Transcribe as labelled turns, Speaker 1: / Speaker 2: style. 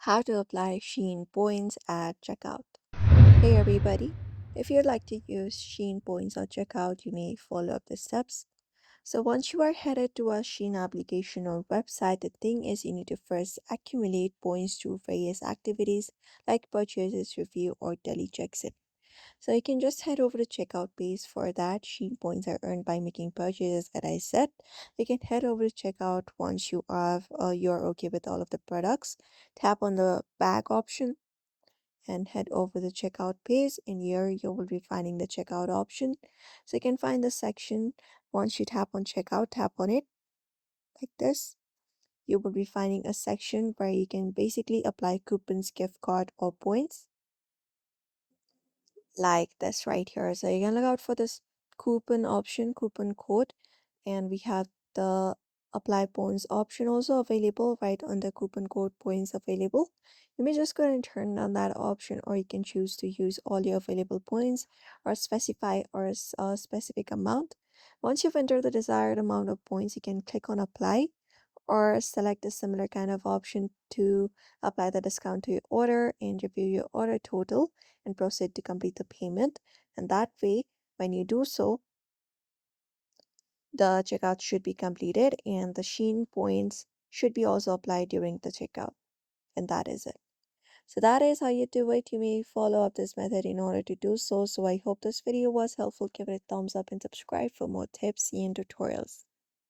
Speaker 1: How to apply Shein points at checkout. Hey everybody, if you'd like to use Shein points at checkout, you may follow up the steps. So once you are headed to a Shein application or website, the thing is you need to first accumulate points through various activities like purchases, review, or daily checks in. So you can just head over to checkout page for that. Shein points are earned by making purchases, as I said. You can head over to checkout once you're okay with all of the products. Tap on the back option and head over the checkout page. In here, you will be finding the checkout option. So you can find the section. Once you tap on checkout, tap on it like this. You will be finding a section where you can basically apply coupons, gift card, or points like this right here. So you can look out for this coupon option, coupon code, and we have the apply points option also available right under coupon code points available. You may just go ahead and turn on that option, or you can choose to use all your available points or specify a specific amount. Once you've entered the desired amount of points, you can click on apply or select a similar kind of option to apply the discount to your order and review your order total and proceed to complete the payment. And that way, when you do so, the checkout should be completed and the Shein points should be also applied during the checkout. And that is it. So that is how you do it. You may follow up this method in order to do so. So I hope this video was helpful. Give it a thumbs up and subscribe for more tips and tutorials.